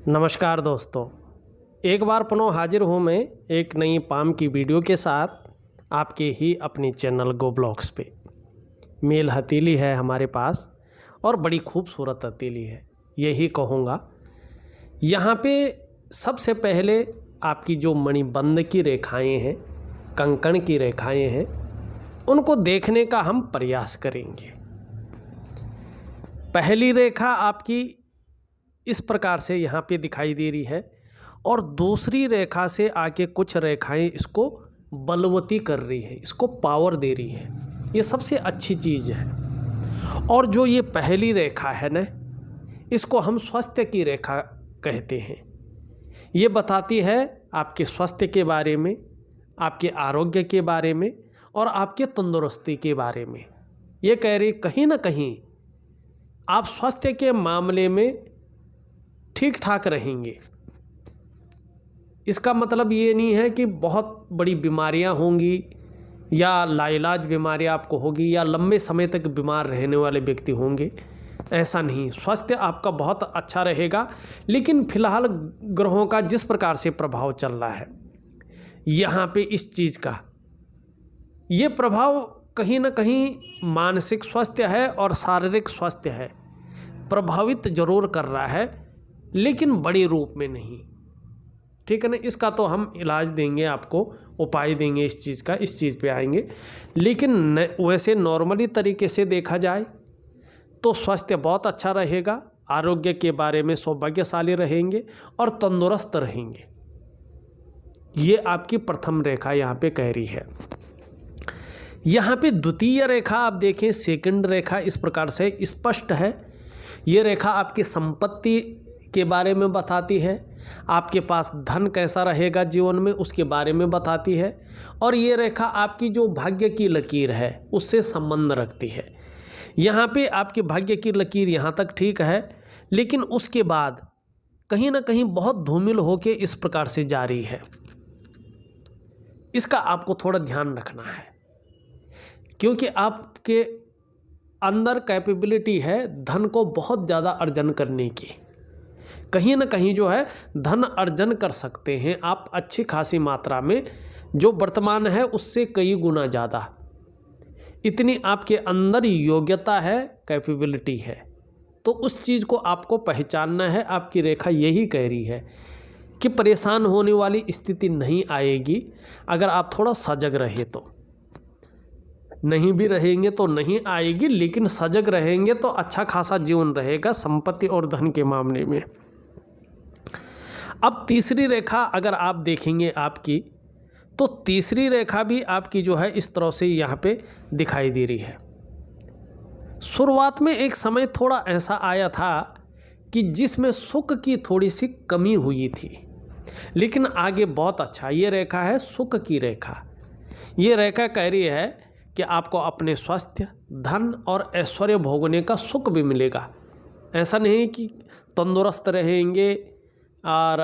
नमस्कार दोस्तों, एक बार पुनः हाजिर हूँ मैं एक नई पाम की वीडियो के साथ आपके ही अपनी चैनल गो ब्लॉग्स पे। मेल हथेली है हमारे पास और बड़ी खूबसूरत हथेली है, यही कहूँगा। यहाँ पे सबसे पहले आपकी जो मणिबंध की रेखाएं हैं, कंकण की रेखाएं हैं, उनको देखने का हम प्रयास करेंगे। पहली रेखा आपकी इस प्रकार से यहाँ पे दिखाई दे रही है और दूसरी रेखा से आके कुछ रेखाएं इसको बलवती कर रही है, इसको पावर दे रही है। ये सबसे अच्छी चीज़ है। और जो ये पहली रेखा है ना, इसको हम स्वास्थ्य की रेखा कहते हैं। ये बताती है आपके स्वास्थ्य के बारे में, आपके आरोग्य के बारे में और आपके तंदुरुस्ती के बारे में। ये कह रही कहीं ना कहीं आप स्वास्थ्य के मामले में ठीक ठाक रहेंगे। इसका मतलब ये नहीं है कि बहुत बड़ी बीमारियां होंगी या लाइलाज बीमारियां आपको होगी या लंबे समय तक बीमार रहने वाले व्यक्ति होंगे, ऐसा नहीं। स्वास्थ्य आपका बहुत अच्छा रहेगा। लेकिन फिलहाल ग्रहों का जिस प्रकार से प्रभाव चल रहा है यहाँ पे इस चीज़ का ये प्रभाव कहीं ना कहीं मानसिक स्वास्थ्य है और शारीरिक स्वास्थ्य है, प्रभावित जरूर कर रहा है, लेकिन बड़े रूप में नहीं। ठीक है ना। इसका तो हम इलाज देंगे, आपको उपाय देंगे इस चीज़ का, इस चीज़ पे आएंगे। लेकिन वैसे नॉर्मली तरीके से देखा जाए तो स्वास्थ्य बहुत अच्छा रहेगा, आरोग्य के बारे में सौभाग्यशाली रहेंगे और तंदुरुस्त रहेंगे। ये आपकी प्रथम रेखा यहाँ पे कह रही है। यहाँ पे द्वितीय रेखा आप देखें, सेकंड रेखा इस प्रकार से स्पष्ट है। ये रेखा आपकी संपत्ति के बारे में बताती है, आपके पास धन कैसा रहेगा जीवन में उसके बारे में बताती है। और ये रेखा आपकी जो भाग्य की लकीर है उससे संबंध रखती है। यहाँ पे आपकी भाग्य की लकीर यहाँ तक ठीक है, लेकिन उसके बाद कहीं ना कहीं बहुत धूमिल होके इस प्रकार से जारी है। इसका आपको थोड़ा ध्यान रखना है, क्योंकि आपके अंदर कैपेबिलिटी है धन को बहुत ज़्यादा अर्जन करने की। कहीं ना कहीं जो है धन अर्जन कर सकते हैं आप अच्छी खासी मात्रा में, जो वर्तमान है उससे कई गुना ज़्यादा। इतनी आपके अंदर योग्यता है, कैपेबिलिटी है। तो उस चीज़ को आपको पहचानना है। आपकी रेखा यही कह रही है कि परेशान होने वाली स्थिति नहीं आएगी अगर आप थोड़ा सजग रहे तो। नहीं भी रहेंगे तो नहीं आएगी, लेकिन सजग रहेंगे तो अच्छा खासा जीवन रहेगा संपत्ति और धन के मामले में। अब तीसरी रेखा अगर आप देखेंगे आपकी, तो तीसरी रेखा भी आपकी जो है इस तरह से यहाँ पे दिखाई दे रही है। शुरुआत में एक समय थोड़ा ऐसा आया था कि जिसमें सुख की थोड़ी सी कमी हुई थी, लेकिन आगे बहुत अच्छा। ये रेखा है सुख की रेखा। ये रेखा कह रही है कि आपको अपने स्वास्थ्य, धन और ऐश्वर्य भोगने का सुख भी मिलेगा। ऐसा नहीं कि तंदुरुस्त रहेंगे और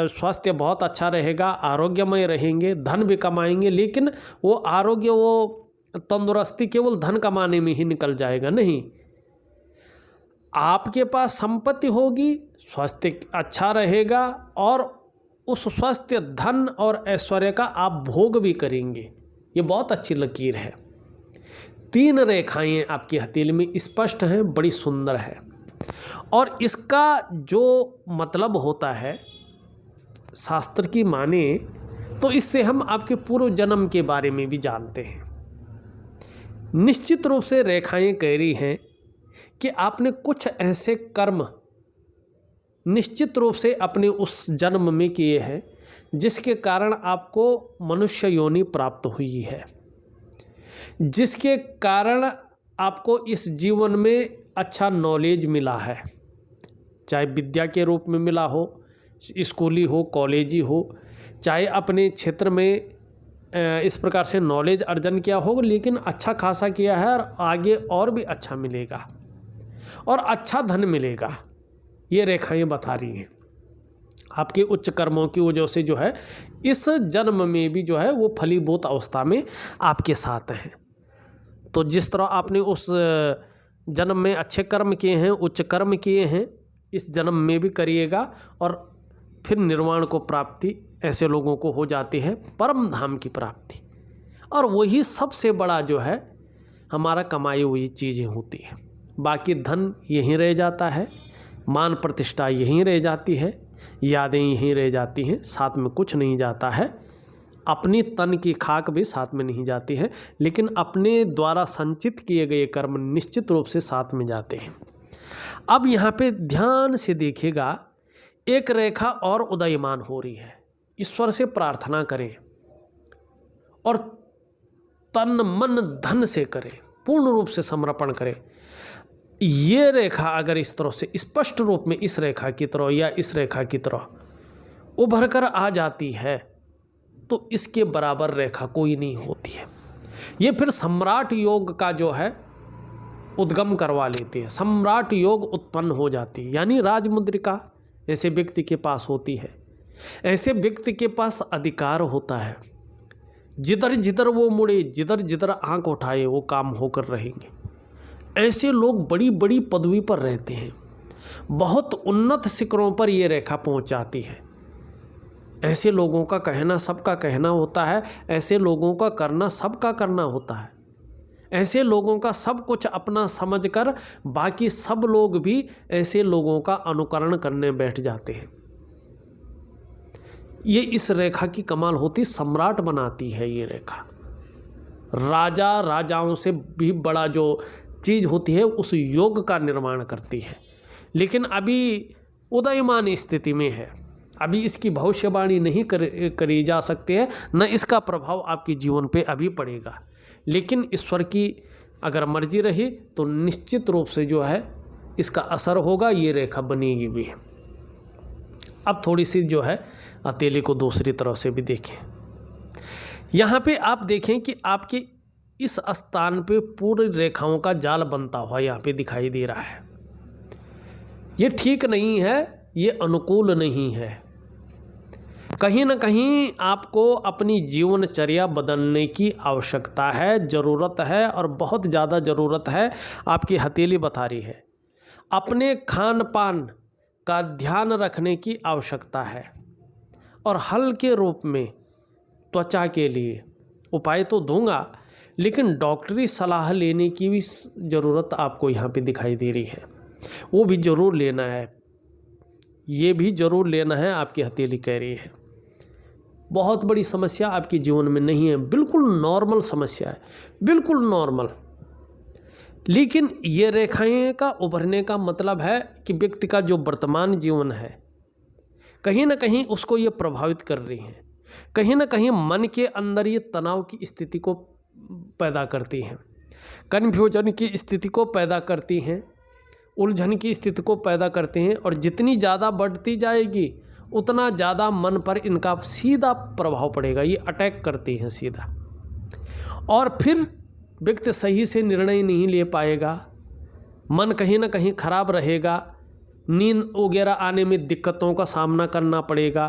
स्वास्थ्य बहुत अच्छा रहेगा, आरोग्यमय रहेंगे, धन भी कमाएंगे, लेकिन वो आरोग्य, वो तंदुरुस्ती केवल धन कमाने में ही निकल जाएगा, नहीं। आपके पास संपत्ति होगी, स्वास्थ्य अच्छा रहेगा और उस स्वास्थ्य, धन और ऐश्वर्य का आप भोग भी करेंगे। ये बहुत अच्छी लकीर है। 3 रेखाएं आपकी हथेली में स्पष्ट हैं, बड़ी सुंदर है। और इसका जो मतलब होता है शास्त्र की माने तो इससे हम आपके पूर्व जन्म के बारे में भी जानते हैं। निश्चित रूप से रेखाएं कह रही हैं कि आपने कुछ ऐसे कर्म निश्चित रूप से अपने उस जन्म में किए हैं जिसके कारण आपको मनुष्य योनि प्राप्त हुई है, जिसके कारण आपको इस जीवन में अच्छा नॉलेज मिला है, चाहे विद्या के रूप में मिला हो, स्कूली हो, कॉलेजी हो, चाहे अपने क्षेत्र में इस प्रकार से नॉलेज अर्जन किया हो, लेकिन अच्छा खासा किया है और आगे और भी अच्छा मिलेगा और अच्छा धन मिलेगा। ये रेखाएं बता रही हैं आपके उच्च कर्मों की वजह से जो है इस जन्म में भी जो है वो फलीभूत अवस्था में आपके साथ हैं। तो जिस तरह आपने उस जन्म में अच्छे कर्म किए हैं, उच्च कर्म किए हैं, इस जन्म में भी करिएगा और फिर निर्वाण को प्राप्ति ऐसे लोगों को हो जाती है, परम धाम की प्राप्ति। और वही सबसे बड़ा जो है हमारा कमाई हुई चीज़ें होती है। बाकी धन यहीं रह जाता है, मान प्रतिष्ठा यहीं रह जाती है, यादें यहीं रह जाती हैं, साथ में कुछ नहीं जाता है। अपनी तन की खाक भी साथ में नहीं जाती है, लेकिन अपने द्वारा संचित किए गए कर्म निश्चित रूप से साथ में जाते हैं। अब यहाँ पे ध्यान से देखिएगा, एक रेखा और उदयमान हो रही है। ईश्वर से प्रार्थना करें और तन मन धन से करें, पूर्ण रूप से समर्पण करें। ये रेखा अगर इस तरह से स्पष्ट रूप में इस रेखा की तरह या इस रेखा की तरह उभर कर आ जाती है तो इसके बराबर रेखा कोई नहीं होती है। ये फिर सम्राट योग का जो है उद्गम करवा लेती है, सम्राट योग उत्पन्न हो जाती है। यानी राजमुद्रिका ऐसे व्यक्ति के पास होती है, ऐसे व्यक्ति के पास अधिकार होता है। जिधर जिधर वो मुड़े, जिधर जिधर आंख उठाए, वो काम होकर रहेंगे। ऐसे लोग बड़ी बड़ी पदवी पर रहते हैं, बहुत उन्नत शिखरों पर ये रेखा पहुंच जाती है। ऐसे लोगों का कहना सबका कहना होता है, ऐसे लोगों का करना सबका करना होता है। ऐसे लोगों का सब कुछ अपना समझकर बाकी सब लोग भी ऐसे लोगों का अनुकरण करने बैठ जाते हैं। ये इस रेखा की कमाल होती, सम्राट बनाती है ये रेखा। राजा राजाओं से भी बड़ा जो चीज़ होती है उस योग का निर्माण करती है। लेकिन अभी उदयमान स्थिति में है, अभी इसकी भविष्यवाणी नहीं करी जा सकती है, न इसका प्रभाव आपके जीवन पे अभी पड़ेगा। लेकिन ईश्वर की अगर मर्जी रही तो निश्चित रूप से जो है इसका असर होगा, ये रेखा बनेगी भी। अब थोड़ी सी जो है हथेली को दूसरी तरफ से भी देखें। यहाँ पे आप देखें कि आपके इस स्थान पे पूरी रेखाओं का जाल बनता हुआ यहाँ पे दिखाई दे रहा है। ये ठीक नहीं है, ये अनुकूल नहीं है। कहीं ना कहीं आपको अपनी जीवनचर्या बदलने की आवश्यकता है, ज़रूरत है, और बहुत ज़्यादा ज़रूरत है। आपकी हथेली बता रही है अपने खान पान का ध्यान रखने की आवश्यकता है। और हल्के रूप में त्वचा के लिए उपाय तो दूंगा, लेकिन डॉक्टरी सलाह लेने की भी ज़रूरत आपको यहाँ पे दिखाई दे रही है। वो भी ज़रूर लेना है, ये भी ज़रूर लेना है, आपकी हथेली कह रही है। बहुत बड़ी समस्या आपके जीवन में नहीं है, बिल्कुल नॉर्मल समस्या है, बिल्कुल नॉर्मल। लेकिन ये रेखाएं का उभरने का मतलब है कि व्यक्ति का जो वर्तमान जीवन है कहीं ना कहीं उसको ये प्रभावित कर रही हैं। कहीं ना कहीं मन के अंदर ये तनाव की स्थिति को पैदा करती हैं, कन्फ्यूजन की स्थिति को पैदा करती हैं, उलझन की स्थिति को पैदा करते हैं। और जितनी ज़्यादा बढ़ती जाएगी उतना ज़्यादा मन पर इनका सीधा प्रभाव पड़ेगा, ये अटैक करती हैं सीधा। और फिर व्यक्ति सही से निर्णय नहीं ले पाएगा, मन कहीं ना कहीं खराब रहेगा, नींद वगैरह आने में दिक्कतों का सामना करना पड़ेगा,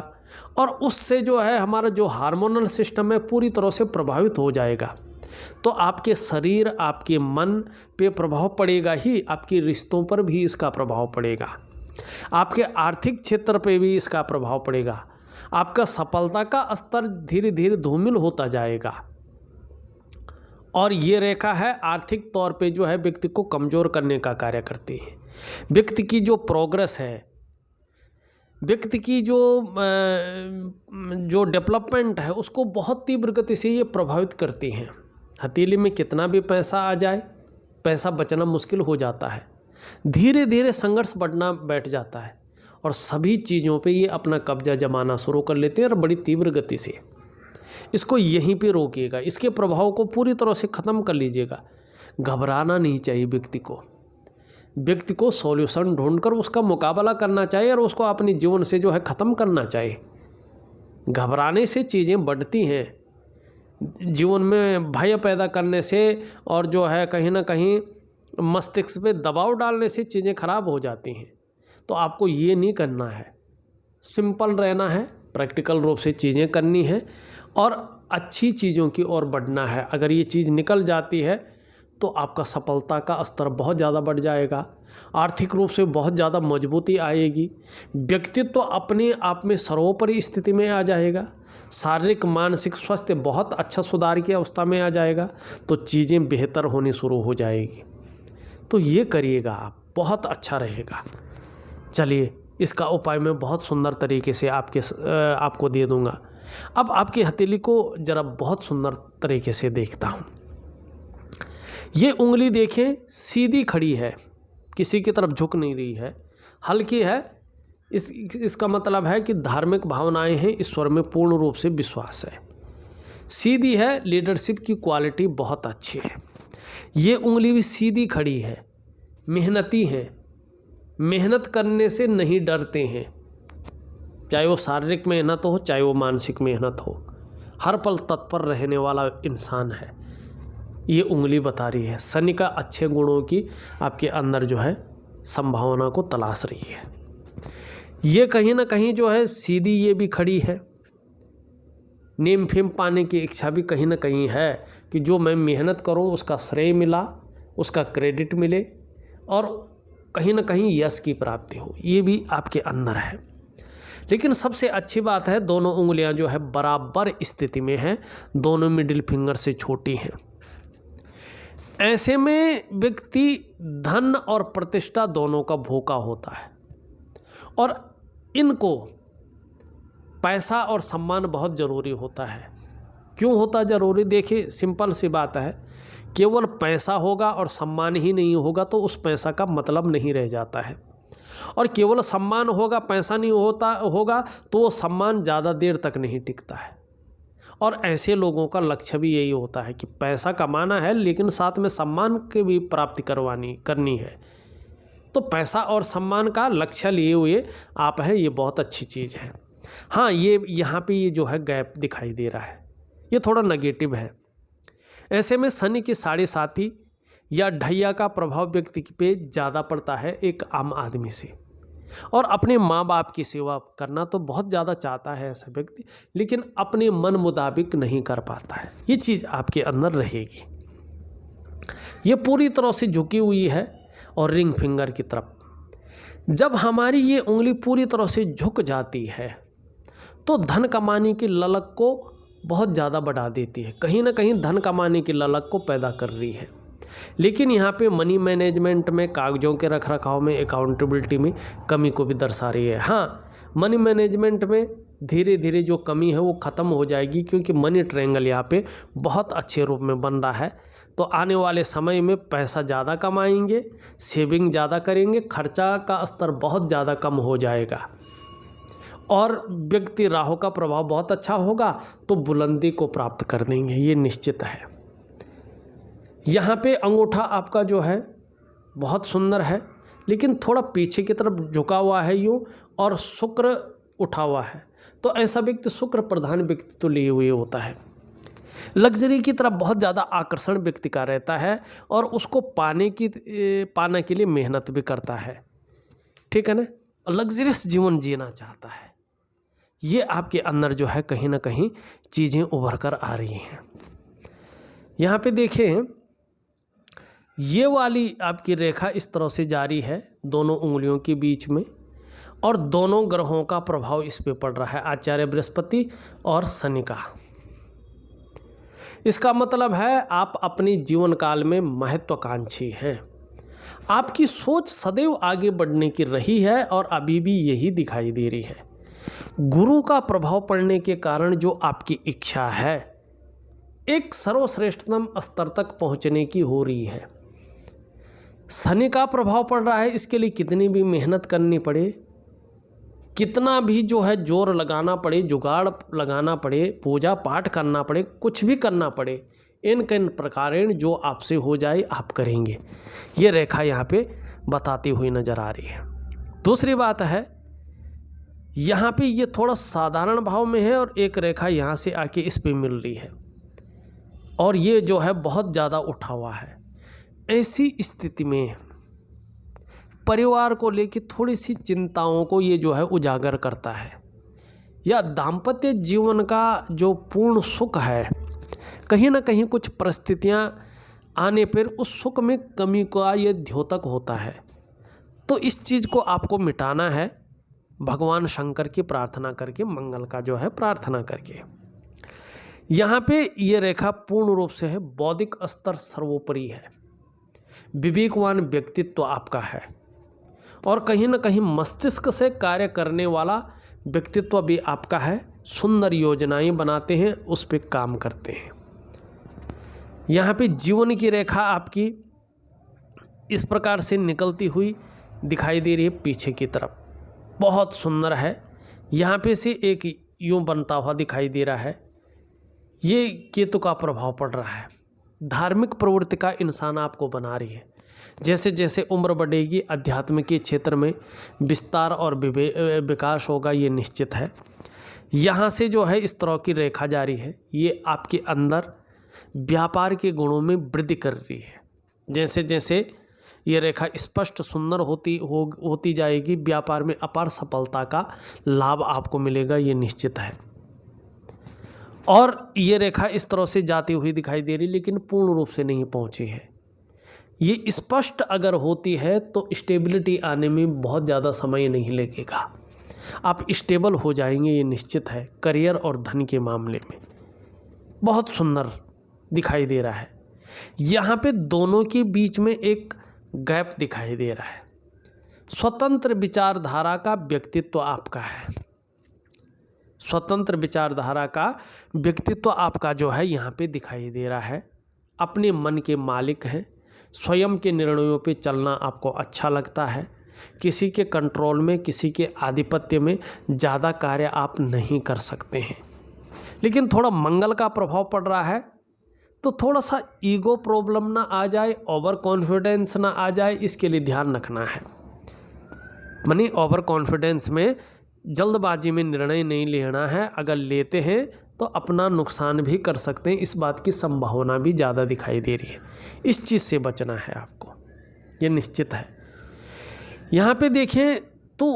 और उससे जो है हमारा जो हार्मोनल सिस्टम है पूरी तरह से प्रभावित हो जाएगा। तो आपके शरीर, आपके मन पे प्रभाव पड़ेगा ही, आपके रिश्तों पर भी इसका प्रभाव पड़ेगा, आपके आर्थिक क्षेत्र पे भी इसका प्रभाव पड़ेगा, आपका सफलता का स्तर धीरे धीरे धूमिल होता जाएगा। और ये रेखा है आर्थिक तौर पे जो है व्यक्ति को कमज़ोर करने का कार्य करती है। व्यक्ति की जो प्रोग्रेस है, व्यक्ति की जो डेवलपमेंट है उसको बहुत तीव्र गति से ये प्रभावित करती हैं। हथेली में कितना भी पैसा आ जाए, पैसा बचना मुश्किल हो जाता है, धीरे धीरे संघर्ष बढ़ना बैठ जाता है, और सभी चीज़ों पे ये अपना कब्जा जमाना शुरू कर लेते हैं और बड़ी तीव्र गति से। इसको यहीं पे रोकिएगा, इसके प्रभाव को पूरी तरह से ख़त्म कर लीजिएगा। घबराना नहीं चाहिए व्यक्ति को सॉल्यूशन ढूंढकर उसका मुकाबला करना चाहिए और उसको अपने जीवन से जो है ख़त्म करना चाहिए। घबराने से चीज़ें बढ़ती हैं, जीवन में भय पैदा करने से और जो है कहीं ना कहीं मस्तिष्क पे दबाव डालने से चीज़ें खराब हो जाती हैं। तो आपको ये नहीं करना है, सिंपल रहना है, प्रैक्टिकल रूप से चीज़ें करनी है और अच्छी चीज़ों की ओर बढ़ना है। अगर ये चीज़ निकल जाती है तो आपका सफलता का स्तर बहुत ज़्यादा बढ़ जाएगा। आर्थिक रूप से बहुत ज़्यादा मजबूती आएगी। व्यक्तित्व अपने आप में सर्वोपरि स्थिति में आ जाएगा। शारीरिक मानसिक स्वास्थ्य बहुत अच्छा सुधार की अवस्था में आ जाएगा। तो चीज़ें बेहतर होनी शुरू हो जाएगी। तो ये करिएगा आप, बहुत अच्छा रहेगा। चलिए, इसका उपाय मैं बहुत सुंदर तरीके से आपको दे दूंगा। अब आपकी हथेली को जरा बहुत सुंदर तरीके से देखता हूँ। ये उंगली देखें, सीधी खड़ी है, किसी की तरफ झुक नहीं रही है, हल्की है। इसका मतलब है कि धार्मिक भावनाएं हैं, ईश्वर में पूर्ण रूप से विश्वास है। सीधी है, लीडरशिप की क्वालिटी बहुत अच्छी है। ये उंगली भी सीधी खड़ी है, मेहनती है, मेहनत करने से नहीं डरते हैं, चाहे वो शारीरिक मेहनत हो चाहे वो मानसिक मेहनत हो, हर पल तत्पर रहने वाला इंसान है। ये उंगली बता रही है शनि का अच्छे गुणों की आपके अंदर जो है संभावना को तलाश रही है। ये कहीं ना कहीं जो है सीधी ये भी खड़ी है। नेम फेम पाने की इच्छा भी कहीं ना कहीं है कि जो मैं मेहनत करूं उसका श्रेय मिला, उसका क्रेडिट मिले और कहीं ना कहीं यश की प्राप्ति हो, ये भी आपके अंदर है। लेकिन सबसे अच्छी बात है दोनों उंगलियां जो है बराबर स्थिति में हैं, दोनों मिडिल फिंगर से छोटी हैं। ऐसे में व्यक्ति धन और प्रतिष्ठा दोनों का भूखा होता है और इनको पैसा और सम्मान बहुत ज़रूरी होता है। क्यों होता ज़रूरी? देखिए, सिंपल सी बात है, केवल पैसा होगा और सम्मान ही नहीं होगा तो उस पैसा का मतलब नहीं रह जाता है। और केवल सम्मान होगा, पैसा नहीं होगा तो वो सम्मान ज़्यादा देर तक नहीं टिकता है। और ऐसे लोगों का लक्ष्य भी यही होता है कि पैसा कमाना है लेकिन साथ में सम्मान की भी प्राप्ति करनी है। तो पैसा और सम्मान का लक्ष्य लिए हुए आप हैं, ये बहुत अच्छी चीज़ है। हाँ, ये यहाँ पे ये जो है गैप दिखाई दे रहा है, ये थोड़ा नेगेटिव है। ऐसे में शनि की 7.5 या ढैया का प्रभाव व्यक्ति पे ज़्यादा पड़ता है एक आम आदमी से। और अपने माँ बाप की सेवा करना तो बहुत ज़्यादा चाहता है ऐसा व्यक्ति, लेकिन अपने मन मुताबिक नहीं कर पाता है। ये चीज़ आपके अंदर रहेगी। ये पूरी तरह से झुकी हुई है और रिंग फिंगर की तरफ। जब हमारी ये उंगली पूरी तरह से झुक जाती है तो धन कमाने की ललक को बहुत ज़्यादा बढ़ा देती है, कहीं ना कहीं धन कमाने की ललक को पैदा कर रही है। लेकिन यहाँ पे मनी मैनेजमेंट में, कागजों के रख रखाव में, अकाउंटेबिलिटी में कमी को भी दर्शा रही है। हाँ, मनी मैनेजमेंट में धीरे धीरे जो कमी है वो ख़त्म हो जाएगी, क्योंकि मनी ट्रायंगल यहाँ पे बहुत अच्छे रूप में बन रहा है। तो आने वाले समय में पैसा ज़्यादा कमाएंगे, सेविंग ज़्यादा करेंगे, खर्चा का स्तर बहुत ज़्यादा कम हो जाएगा और व्यक्ति राहु का प्रभाव बहुत अच्छा होगा तो बुलंदी को प्राप्त कर देंगे, ये निश्चित है। यहाँ पे अंगूठा आपका जो है बहुत सुंदर है, लेकिन थोड़ा पीछे की तरफ झुका हुआ है यूँ, और शुक्र उठा हुआ है। तो ऐसा व्यक्ति शुक्र प्रधान व्यक्ति तो लिए हुए होता है। लग्जरी की तरफ बहुत ज़्यादा आकर्षण व्यक्ति का रहता है और उसको पाने के लिए मेहनत भी करता है, ठीक है ना, लग्जरियस जीवन जीना चाहता है। ये आपके अंदर जो है कहीं ना कहीं चीज़ें उभर कर आ रही हैं। यहाँ पे देखें, ये वाली आपकी रेखा इस तरह से जारी है दोनों उंगलियों के बीच में, और दोनों ग्रहों का प्रभाव इस पे पड़ रहा है, आचार्य बृहस्पति और शनि का। इसका मतलब है आप अपने जीवन काल में महत्वाकांक्षी हैं। आपकी सोच सदैव आगे बढ़ने की रही है और अभी भी यही दिखाई दे रही है। गुरु का प्रभाव पड़ने के कारण जो आपकी इच्छा है एक सर्वश्रेष्ठतम स्तर तक पहुंचने की हो रही है। शनि का प्रभाव पड़ रहा है, इसके लिए कितनी भी मेहनत करनी पड़े, कितना भी जो है जोर लगाना पड़े, जुगाड़ लगाना पड़े, पूजा पाठ करना पड़े, कुछ भी करना पड़े, इन प्रकारेण जो आपसे हो जाए आप करेंगे। ये रेखा यहाँ पे बताती हुई नजर आ रही है। दूसरी बात है, यहाँ पे ये थोड़ा साधारण भाव में है और एक रेखा यहाँ से आके इस पे मिल रही है और ये जो है बहुत ज़्यादा उठा हुआ है। ऐसी स्थिति में परिवार को लेकर थोड़ी सी चिंताओं को ये जो है उजागर करता है, या दाम्पत्य जीवन का जो पूर्ण सुख है कहीं ना कहीं कुछ परिस्थितियाँ आने पर उस सुख में कमी का ये द्योतक होता है। तो इस चीज़ को आपको मिटाना है भगवान शंकर की प्रार्थना करके, मंगल का जो है प्रार्थना करके। यहाँ पे ये रेखा पूर्ण रूप से है बौद्धिक स्तर सर्वोपरि है, विवेकवान व्यक्तित्व आपका है और कहीं ना कहीं मस्तिष्क से कार्य करने वाला व्यक्तित्व भी आपका है। सुंदर योजनाएं बनाते हैं, उस पर काम करते हैं। यहाँ पे जीवन की रेखा आपकी इस प्रकार से निकलती हुई दिखाई दे रही है पीछे की तरफ, बहुत सुंदर है। यहाँ पे से एक यूं बनता हुआ दिखाई दे रहा है, ये केतु का प्रभाव पड़ रहा है। धार्मिक प्रवृत्ति का इंसान आपको बना रही है। जैसे जैसे उम्र बढ़ेगी अध्यात्म के क्षेत्र में विस्तार और विकास होगा, ये निश्चित है। यहाँ से जो है इस तरह की रेखा जारी है, ये आपके अंदर व्यापार के गुणों में वृद्धि कर रही है। जैसे जैसे ये रेखा स्पष्ट सुंदर होती जाएगी, व्यापार में अपार सफलता का लाभ आपको मिलेगा, ये निश्चित है। और ये रेखा इस तरह से जाती हुई दिखाई दे रही, लेकिन पूर्ण रूप से नहीं पहुंची है। ये स्पष्ट अगर होती है तो स्टेबिलिटी आने में बहुत ज़्यादा समय नहीं लगेगा, आप स्टेबल हो जाएंगे, ये निश्चित है। करियर और धन के मामले में बहुत सुंदर दिखाई दे रहा है। यहाँ पे दोनों के बीच में एक गैप दिखाई दे रहा है। स्वतंत्र विचारधारा का व्यक्तित्व आपका है, स्वतंत्र विचारधारा का व्यक्तित्व आपका जो है यहाँ पे दिखाई दे रहा है। अपने मन के मालिक हैं, स्वयं के निर्णयों पे चलना आपको अच्छा लगता है। किसी के कंट्रोल में, किसी के आधिपत्य में ज़्यादा कार्य आप नहीं कर सकते हैं। लेकिन थोड़ा मंगल का प्रभाव पड़ रहा है, तो थोड़ा सा ईगो प्रॉब्लम ना आ जाए, ओवर कॉन्फिडेंस ना आ जाए, इसके लिए ध्यान रखना है। मानी ओवर कॉन्फिडेंस में जल्दबाजी में निर्णय नहीं लेना है, अगर लेते हैं तो अपना नुकसान भी कर सकते हैं, इस बात की संभावना भी ज़्यादा दिखाई दे रही है। इस चीज़ से बचना है आपको, ये निश्चित है। यहाँ पे देखें तो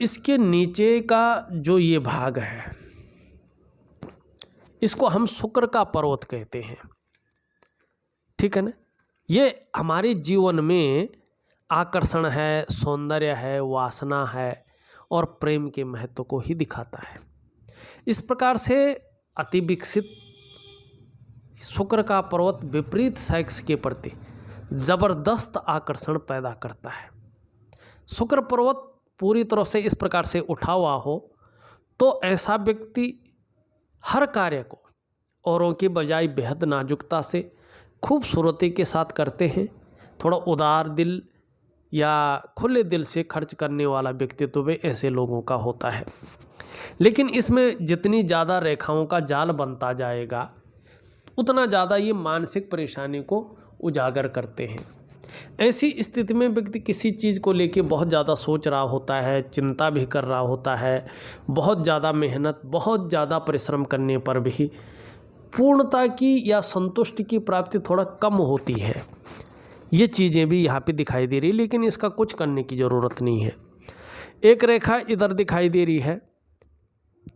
इसके नीचे का जो ये भाग है, इसको हम शुक्र का पर्वत कहते हैं, ठीक है ना। ये हमारे जीवन में आकर्षण है, सौंदर्य है, वासना है और प्रेम के महत्व को ही दिखाता है। इस प्रकार से अति विकसित शुक्र का पर्वत विपरीत सेक्स के प्रति जबरदस्त आकर्षण पैदा करता है। शुक्र पर्वत पूरी तरह से इस प्रकार से उठा हुआ हो तो ऐसा व्यक्ति हर कार्य को औरों की बजाय बेहद नाजुकता से, खूबसूरती के साथ करते हैं। थोड़ा उदार दिल या खुले दिल से खर्च करने वाला व्यक्तित्व भी ऐसे लोगों का होता है। लेकिन इसमें जितनी ज़्यादा रेखाओं का जाल बनता जाएगा उतना ज़्यादा ये मानसिक परेशानी को उजागर करते हैं। ऐसी स्थिति में व्यक्ति किसी चीज़ को लेके बहुत ज़्यादा सोच रहा होता है, चिंता भी कर रहा होता है। बहुत ज़्यादा मेहनत, बहुत ज़्यादा परिश्रम करने पर भी पूर्णता की या संतुष्टि की प्राप्ति थोड़ा कम होती है। ये चीज़ें भी यहाँ पे दिखाई दे रही, लेकिन इसका कुछ करने की ज़रूरत नहीं है। एक रेखा इधर दिखाई दे रही है,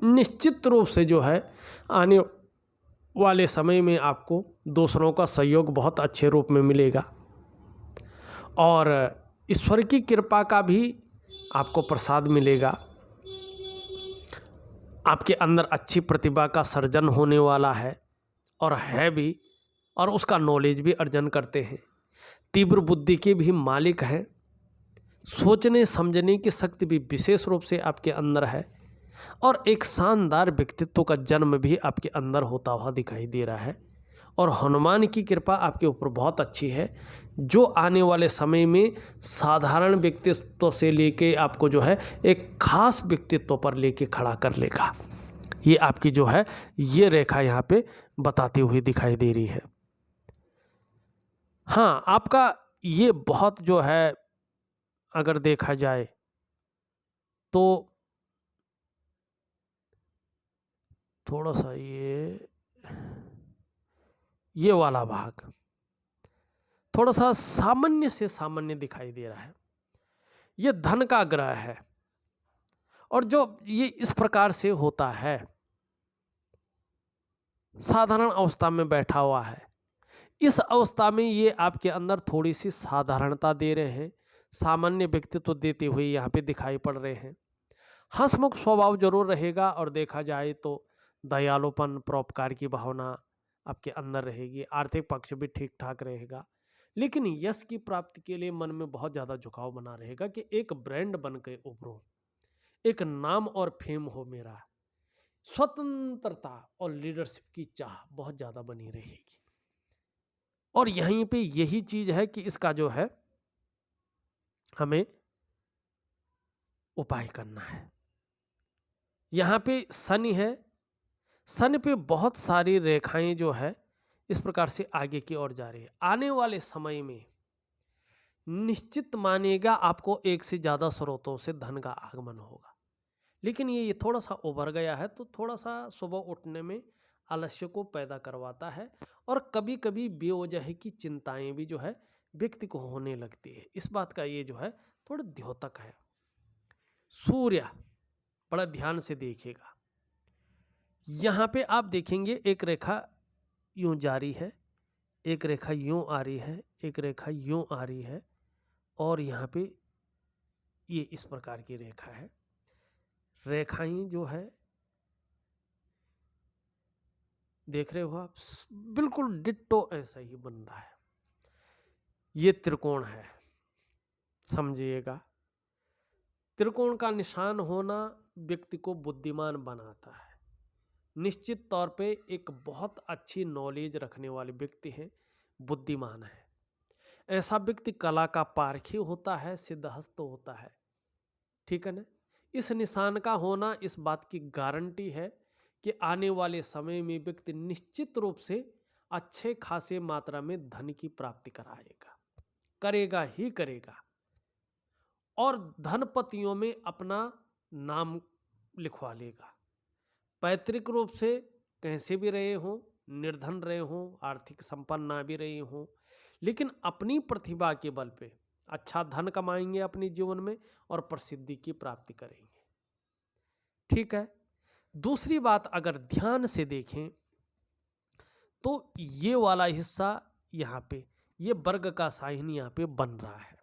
निश्चित रूप से जो है आने वाले समय में आपको दूसरों का सहयोग बहुत अच्छे रूप में मिलेगा और ईश्वर की कृपा का भी आपको प्रसाद मिलेगा। आपके अंदर अच्छी प्रतिभा का सर्जन होने वाला है और है भी, और उसका नॉलेज भी अर्जन करते हैं। तीव्र बुद्धि के भी मालिक हैं, सोचने समझने की शक्ति भी विशेष रूप से आपके अंदर है और एक शानदार व्यक्तित्व का जन्म भी आपके अंदर होता हुआ दिखाई दे रहा है। और हनुमान की कृपा आपके ऊपर बहुत अच्छी है, जो आने वाले समय में साधारण व्यक्तित्व से लेके आपको जो है एक खास व्यक्तित्व पर लेके खड़ा कर लेगा। ये आपकी जो है ये रेखा यहाँ पे बताती हुई दिखाई दे रही है। हाँ, आपका ये बहुत जो है अगर देखा जाए तो थोड़ा सा ये वाला भाग थोड़ा सा सामान्य से सामान्य दिखाई दे रहा है। ये धन का ग्रह है और जो ये इस प्रकार से होता है, साधारण अवस्था में बैठा हुआ है, इस अवस्था में ये आपके अंदर थोड़ी सी साधारणता दे रहे हैं, सामान्य व्यक्तित्व देते हुए यहाँ पे दिखाई पड़ रहे हैं। हंसमुख स्वभाव जरूर रहेगा और देखा जाए तो दयालुपन, परोपकार की भावना आपके अंदर रहेगी। आर्थिक पक्ष भी ठीक ठाक रहेगा, लेकिन यश की प्राप्ति के लिए मन में बहुत ज़्यादा झुकाव बना रहेगा कि एक ब्रांड बन के उभरूं, एक नाम और फेम हो मेरा। स्वतंत्रता और लीडरशिप की चाह बहुत ज़्यादा बनी रहेगी। और यहीं पे यही चीज है कि इसका जो है हमें उपाय करना है। यहाँ पे शनि है, शनि पे बहुत सारी रेखाएं जो है इस प्रकार से आगे की ओर जा रही है। आने वाले समय में निश्चित मानिएगा आपको एक से ज़्यादा स्रोतों से धन का आगमन होगा, लेकिन ये थोड़ा सा उभर गया है तो थोड़ा सा सुबह उठने में आलस्य को पैदा करवाता है और कभी कभी बेवजह की चिंताएं भी जो है व्यक्ति को होने लगती है। इस बात का ये जो है थोड़ा द्योतक है। सूर्य बड़ा ध्यान से देखिएगा, यहाँ पे आप देखेंगे एक रेखा यूं जारी है, एक रेखा यूं आ रही है, एक रेखा यूं आ रही है और यहाँ पे ये इस प्रकार की रेखा है। रेखाएं जो है देख रहे हो आप, बिल्कुल डिट्टो ऐसा ही बन रहा है। ये त्रिकोण है, समझिएगा। त्रिकोण का निशान होना व्यक्ति को बुद्धिमान बनाता है। निश्चित तौर पे एक बहुत अच्छी नॉलेज रखने वाले व्यक्ति हैं, बुद्धिमान है। ऐसा व्यक्ति कला का पारखी होता है, सिद्धहस्त होता है, ठीक है ना। इस निशान का होना इस बात की गारंटी है कि आने वाले समय में व्यक्ति निश्चित रूप से अच्छे खासे मात्रा में धन की प्राप्ति कराएगा, करेगा ही करेगा और धनपतियों में अपना नाम लिखवा लेगा। पैतृक रूप से कहीं से भी रहे हों, निर्धन रहे हों, आर्थिक संपन्न ना भी रहे हों, लेकिन अपनी प्रतिभा के बल पे अच्छा धन कमाएंगे अपने जीवन में और प्रसिद्धि की प्राप्ति करेंगे, ठीक है। दूसरी बात अगर ध्यान से देखें तो ये वाला हिस्सा यहाँ पे ये वर्ग का साइन यहाँ पे बन रहा है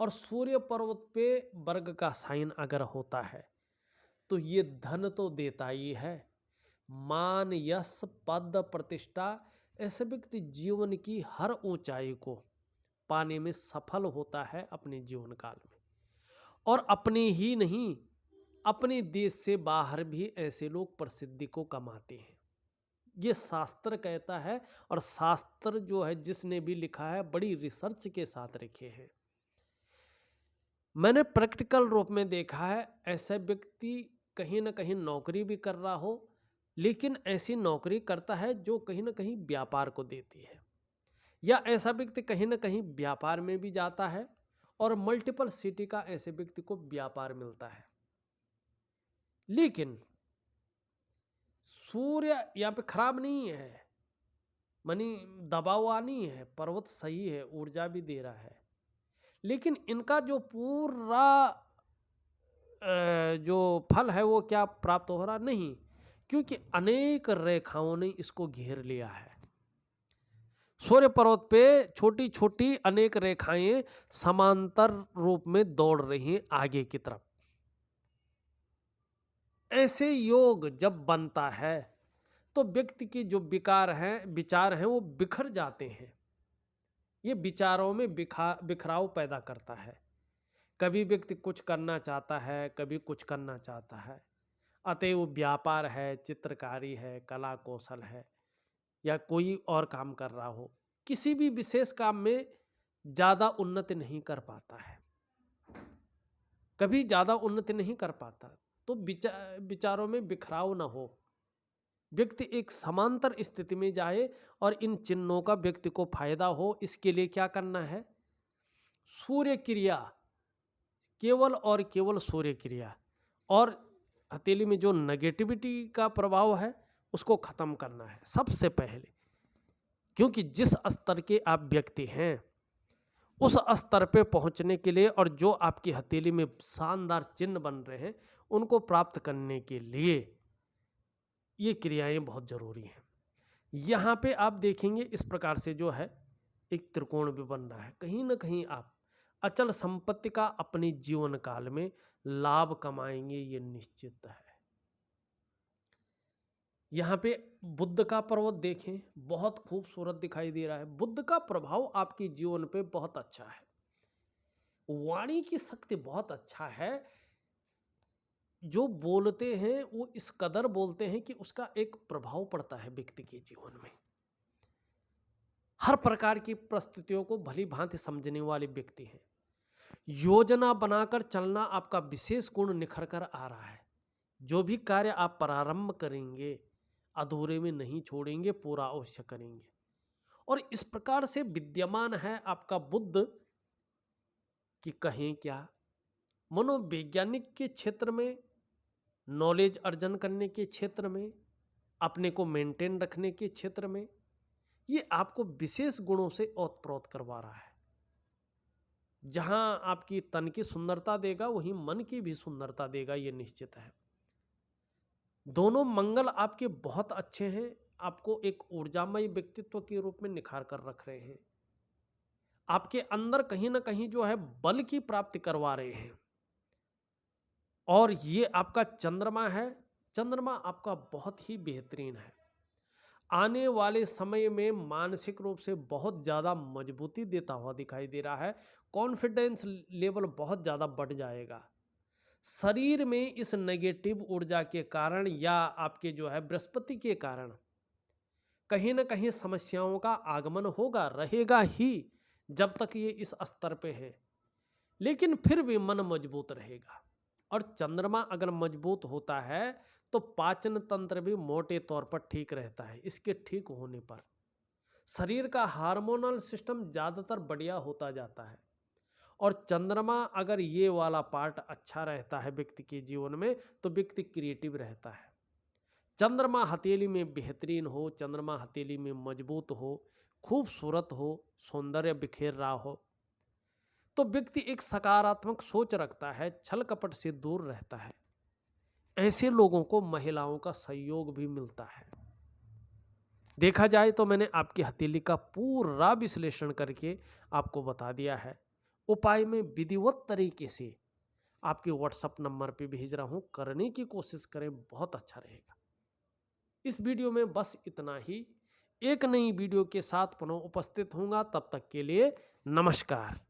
और सूर्य पर्वत पे वर्ग का साइन अगर होता है तो ये धन तो देता ही है, मान यश पद प्रतिष्ठा, ऐसे व्यक्ति जीवन की हर ऊंचाई को पाने में सफल होता है अपने जीवन काल में। और अपने ही नहीं, अपने देश से बाहर भी ऐसे लोग प्रसिद्धि को कमाते हैं, ये शास्त्र कहता है। और शास्त्र जो है जिसने भी लिखा है बड़ी रिसर्च के साथ लिखे हैं। मैंने प्रैक्टिकल रूप में देखा है, ऐसा व्यक्ति कहीं ना कहीं नौकरी भी कर रहा हो, लेकिन ऐसी नौकरी करता है जो कहीं ना कहीं व्यापार को देती है, या ऐसा व्यक्ति कहीं ना कहीं व्यापार में भी जाता है और मल्टीपल सिटी का ऐसे व्यक्ति को व्यापार मिलता है। लेकिन सूर्य यहाँ पे खराब नहीं है, मानी दबाव नहीं है, पर्वत सही है, ऊर्जा भी दे रहा है, लेकिन इनका जो पूरा जो फल है वो क्या प्राप्त हो रहा नहीं, क्योंकि अनेक रेखाओं ने इसको घेर लिया है। सूर्य पर्वत पे छोटी छोटी अनेक रेखाएं समांतर रूप में दौड़ रही हैं आगे की तरफ। ऐसे योग जब बनता है तो व्यक्ति के जो विचार हैं वो बिखर जाते हैं। ये विचारों में बिखराव पैदा करता है। कभी व्यक्ति कुछ करना चाहता है, कभी कुछ करना चाहता है, अतः वो व्यापार है, चित्रकारी है, कला कौशल है, या कोई और काम कर रहा हो, किसी भी विशेष काम में ज़्यादा उन्नति नहीं कर पाता है, कभी ज़्यादा उन्नति नहीं कर पाता। तो विचारों में बिखराव ना हो, व्यक्ति एक समांतर स्थिति में जाए और इन चिन्हों का व्यक्ति को फायदा हो, इसके लिए क्या करना है? सूर्य क्रिया, केवल और केवल सूर्य क्रिया, और हथेली में जो नेगेटिविटी का प्रभाव है उसको खत्म करना है सबसे पहले। क्योंकि जिस स्तर के आप व्यक्ति हैं उस स्तर पे पहुंचने के लिए और जो आपकी हथेली में शानदार चिन्ह बन रहे हैं उनको प्राप्त करने के लिए ये क्रियाएं बहुत जरूरी हैं। यहाँ पे आप देखेंगे इस प्रकार से जो है एक त्रिकोण भी बन रहा है। कहीं ना कहीं आप अचल संपत्ति का अपने जीवन काल में लाभ कमाएंगे, ये निश्चित है। यहाँ पे बुध का पर्वत देखें, बहुत खूबसूरत दिखाई दे रहा है। बुध का प्रभाव आपके जीवन पे बहुत अच्छा है। वाणी की शक्ति बहुत अच्छा है। जो बोलते हैं वो इस कदर बोलते हैं कि उसका एक प्रभाव पड़ता है व्यक्ति के जीवन में। हर प्रकार की परिस्थितियों को भली भांति समझने वाले व्यक्ति हैं। योजना बनाकर चलना आपका विशेष गुण निखर कर आ रहा है। जो भी कार्य आप प्रारंभ करेंगे अधूरे में नहीं छोड़ेंगे, पूरा अवश्य करेंगे। और इस प्रकार से विद्यमान है आपका बुध कि कहें क्या, मनोवैज्ञानिक के क्षेत्र में, नॉलेज अर्जन करने के क्षेत्र में, अपने को मेंटेन रखने के क्षेत्र में, ये आपको विशेष गुणों से ओतप्रोत करवा रहा है। जहां आपकी तन की सुंदरता देगा वहीं मन की भी सुंदरता देगा, ये निश्चित है। दोनों मंगल आपके बहुत अच्छे हैं, आपको एक ऊर्जामय व्यक्तित्व के रूप में निखार कर रख रहे हैं। आपके अंदर कहीं ना कहीं जो है बल की प्राप्ति करवा रहे हैं। और ये आपका चंद्रमा है, चंद्रमा आपका बहुत ही बेहतरीन है। आने वाले समय में मानसिक रूप से बहुत ज़्यादा मजबूती देता हुआ दिखाई दे रहा है। कॉन्फिडेंस लेवल बहुत ज़्यादा बढ़ जाएगा। शरीर में इस नेगेटिव ऊर्जा के कारण या आपके जो है बृहस्पति के कारण कहीं ना कहीं समस्याओं का आगमन होगा, रहेगा ही जब तक ये इस स्तर पे है। लेकिन फिर भी मन मजबूत रहेगा। और चंद्रमा अगर मजबूत होता है तो पाचन तंत्र भी मोटे तौर पर ठीक रहता है। इसके ठीक होने पर शरीर का हार्मोनल सिस्टम ज़्यादातर बढ़िया होता जाता है। और चंद्रमा अगर ये वाला पार्ट अच्छा रहता है व्यक्ति के जीवन में तो व्यक्ति क्रिएटिव रहता है। चंद्रमा हथेली में बेहतरीन हो, चंद्रमा हथेली में मजबूत हो, खूबसूरत हो, सौंदर्य बिखेर रहा हो तो व्यक्ति एक सकारात्मक सोच रखता है, छल कपट से दूर रहता है। ऐसे लोगों को महिलाओं का सहयोग भी मिलता है। देखा जाए तो मैंने आपकी हथेली का पूरा विश्लेषण करके आपको बता दिया है। उपाय में विधिवत तरीके से आपके व्हाट्सएप नंबर पे भेज रहा हूं, करने की कोशिश करें, बहुत अच्छा रहेगा। इस वीडियो में बस इतना ही। एक नई वीडियो के साथ पुनः उपस्थित होऊंगा, तब तक के लिए नमस्कार।